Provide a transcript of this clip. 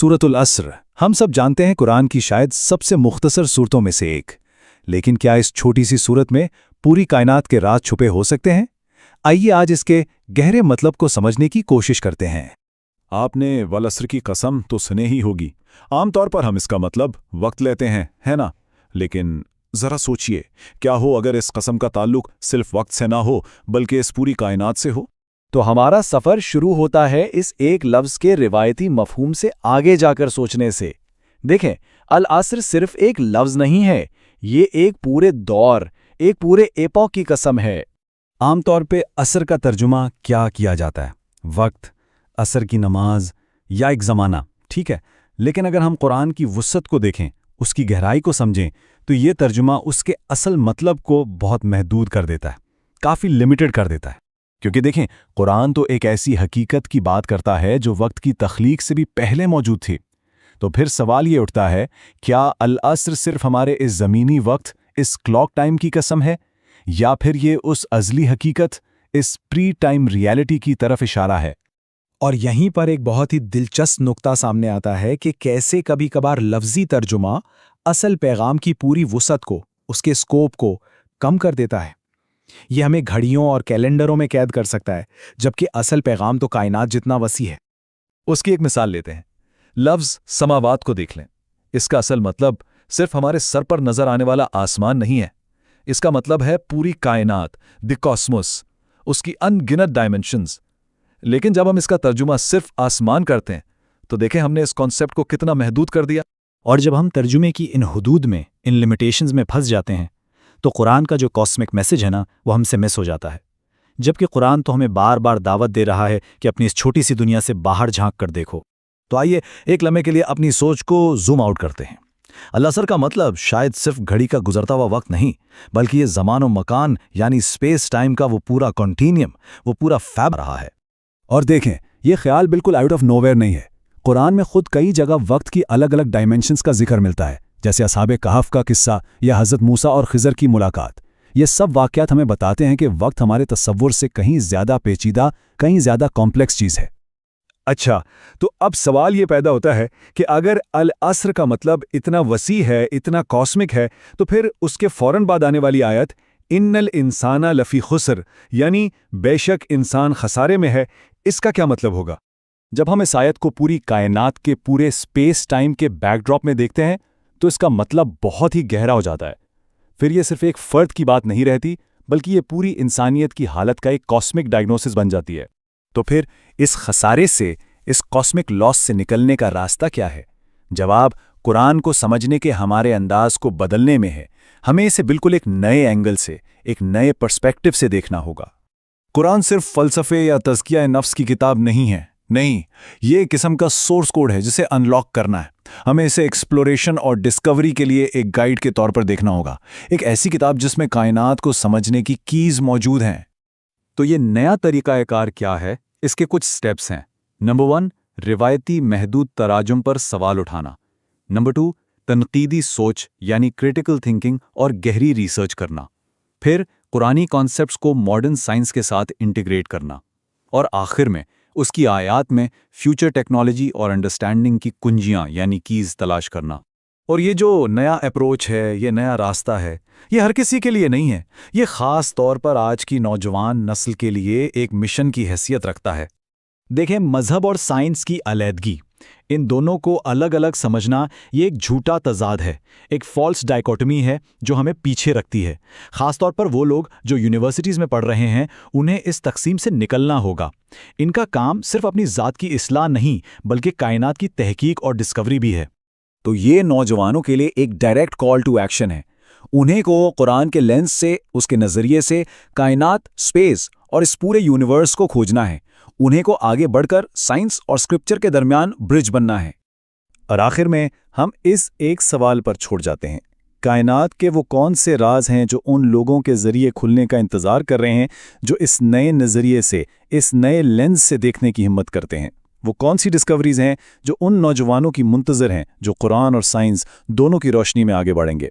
सूरतुल अस्र हम सब जानते हैं कुरान की शायद सबसे मुख्तसर सूरतों में से एक। लेकिन क्या इस छोटी सी सूरत में पूरी कायनात के राज छुपे हो सकते हैं? आइए आज इसके गहरे मतलब को समझने की कोशिश करते हैं। आपने वल अस्र की कसम तो सुने ही होगी। आमतौर पर हम इसका मतलब वक्त लेते हैं, है ना? लेकिन ज़रा सोचिए, क्या हो अगर इस कसम का ताल्लुक सिर्फ वक्त से ना हो बल्कि इस पूरी कायनात से हो? तो हमारा सफ़र शुरू होता है इस एक लफ्ज़ के रिवायती मफहूम से आगे जाकर सोचने से। देखें, अल अस्र सिर्फ एक लफ्ज़ नहीं है, ये एक पूरे दौर, एक पूरे एपॉक की कसम है। आमतौर पे असर का तर्जुमा क्या किया जाता है? वक्त, असर की नमाज या एक ज़माना, ठीक है। लेकिन अगर हम कुरान की वुसअत को देखें, उसकी गहराई को समझें, तो ये तर्जुमा उसके असल मतलब को बहुत महदूद कर देता है, काफ़ी लिमिटेड कर देता है। क्योंकि देखें, कुरान तो एक ऐसी हकीकत की बात करता है जो वक्त की तख्लीक से भी पहले मौजूद थी। तो फिर सवाल ये उठता है, क्या अल अस्र सिर्फ हमारे इस ज़मीनी वक्त, इस क्लॉक टाइम की कसम है, या फिर ये उस अज़ली हकीकत, इस प्री टाइम रियलिटी की तरफ इशारा है? और यहीं पर एक बहुत ही दिलचस्प नुक्ता सामने आता है कि कैसे कभी कभार लफ्ज़ी तर्जुमा असल पैगाम की पूरी वुसअत को, उसके स्कोप को कम कर देता है। ये हमें घड़ियों और कैलेंडरों में कैद कर सकता है, जबकि असल पैगाम तो कायनात जितना वसी है। उसकी एक मिसाल लेते हैं। लफ्ज़ समावात को देख लें। इसका असल मतलब सिर्फ हमारे सर पर नजर आने वाला आसमान नहीं है। इसका मतलब है पूरी कायनात, द कॉस्मोस, उसकी अनगिनत डायमेंशंस। लेकिन जब हम इसका तर्जुमा सिर्फ आसमान करते हैं, तो देखें हमने इस कॉन्सेप्ट को कितना महदूद कर दिया। और जब हम तर्जुमे की इन हुदूद में, इन लिमिटेशंस में फंस जाते हैं, तो कुरान का जो कॉस्मिक मैसेज है ना, वो हमसे मिस हो जाता है। जबकि कुरान तो हमें बार बार दावत दे रहा है कि अपनी इस छोटी सी दुनिया से बाहर झांक कर देखो। तो आइए एक लम्हे के लिए अपनी सोच को जूम आउट करते हैं। अल अस्र का मतलब शायद सिर्फ घड़ी का गुजरता हुआ वक्त नहीं, बल्कि ये ज़मान और मकान यानी स्पेस टाइम का वो पूरा कॉन्टीनियम, वो पूरा फैब रहा है। और देखें, ये ख्याल बिल्कुल आउट ऑफ नोवेयर नहीं है। कुरान में खुद कई जगह वक्त की अलग अलग डायमेंशंस का जिक्र मिलता है, जैसे असहाबे कहफ का किस्सा या हज़रत मूसा और खिज़र की मुलाकात। ये सब वाक़यात हमें बताते हैं कि वक्त हमारे तसव्वुर से कहीं ज़्यादा पेचीदा, कहीं ज़्यादा कॉम्प्लेक्स चीज़ है। अच्छा, तो अब सवाल ये पैदा होता है कि अगर अल अस्र का मतलब इतना वसी है, इतना कॉस्मिक है, तो फिर उसके फ़ौरन बाद आने वाली आयत इन्नल इंसाना लफ़ी खुस्र, यानी बेशक इंसान खसारे में है, इसका क्या मतलब होगा? जब हम इस आयत को पूरी कायनात के पूरे स्पेस टाइम के बैकड्रॉप में देखते हैं, तो इसका मतलब बहुत ही गहरा हो जाता है। फिर ये सिर्फ एक फ़र्द की बात नहीं रहती, बल्कि ये पूरी इंसानियत की हालत का एक कॉस्मिक डायग्नोसिस बन जाती है। तो फिर इस खसारे से, इस कॉस्मिक लॉस से निकलने का रास्ता क्या है? जवाब कुरान को समझने के हमारे अंदाज को बदलने में है। हमें इसे बिल्कुल एक नए एंगल से, एक नए पर्सपेक्टिव से देखना होगा। कुरान सिर्फ फ़लसफ़े या तज़किया नफ्स की किताब नहीं है। नहीं, ये एक किस्म का सोर्स कोड है जिसे अनलॉक करना है। हमें इसे एक्सप्लोरेशन और डिस्कवरी के लिए एक गाइड के तौर पर देखना होगा। एक ऐसी किताब जिसमें कायनात को समझने की कीज़ मौजूद हैं। तो ये नया तरीक़ाकार क्या है? इसके कुछ स्टेप्स हैं। नंबर 1, रिवायती महदूद तराजुम पर सवाल उठाना। नंबर 2, तनकीदी सोच यानी क्रिटिकल थिंकिंग और गहरी रिसर्च करना। फिर कुरानी कॉन्सेप्ट्स को मॉडर्न साइंस के साथ इंटीग्रेट करना। और आखिर में उसकी आयात में फ्यूचर टेक्नोलॉजी और अंडरस्टैंडिंग की कुंजियां यानी कीज़ तलाश करना। और ये जो नया अप्रोच है, ये नया रास्ता है, ये हर किसी के लिए नहीं है। ये ख़ास तौर पर आज की नौजवान नस्ल के लिए एक मिशन की हैसियत रखता है। देखें, मज़हब और साइंस की अलहदगी, इन दोनों को अलग अलग समझना ये एक झूठा तज़ाद है, एक फॉल्स डाइकोटमी है जो हमें पीछे रखती है। ख़ासतौर पर वो लोग जो यूनिवर्सिटीज़ में पढ़ रहे हैं, उन्हें इस तकसीम से निकलना होगा। इनका काम सिर्फ अपनी ज़ात की इस्लाह नहीं, बल्कि कायनात की तहकीक और डिस्कवरी भी है। तो ये नौजवानों के लिए एक डायरेक्ट कॉल टू एक्शन है। उन्हें को कुरान के लेंस से, उसके नज़रिए से कायनात, स्पेस और इस पूरे यूनिवर्स को खोजना है। उन्हें को आगे बढ़कर साइंस और स्क्रिप्चर के दरमियान ब्रिज बनना है। और आखिर में हम इस एक सवाल पर छोड़ जाते हैं, कायनात के वो कौन से राज हैं जो उन लोगों के ज़रिए खुलने का इंतज़ार कर रहे हैं जो इस नए नज़रिए से, इस नए लेंस से देखने की हिम्मत करते हैं? वो कौन सी डिस्कवरीज़ हैं जो उन नौजवानों की मुंतज़र हैं जो कुरान और साइंस दोनों की रोशनी में आगे बढ़ेंगे?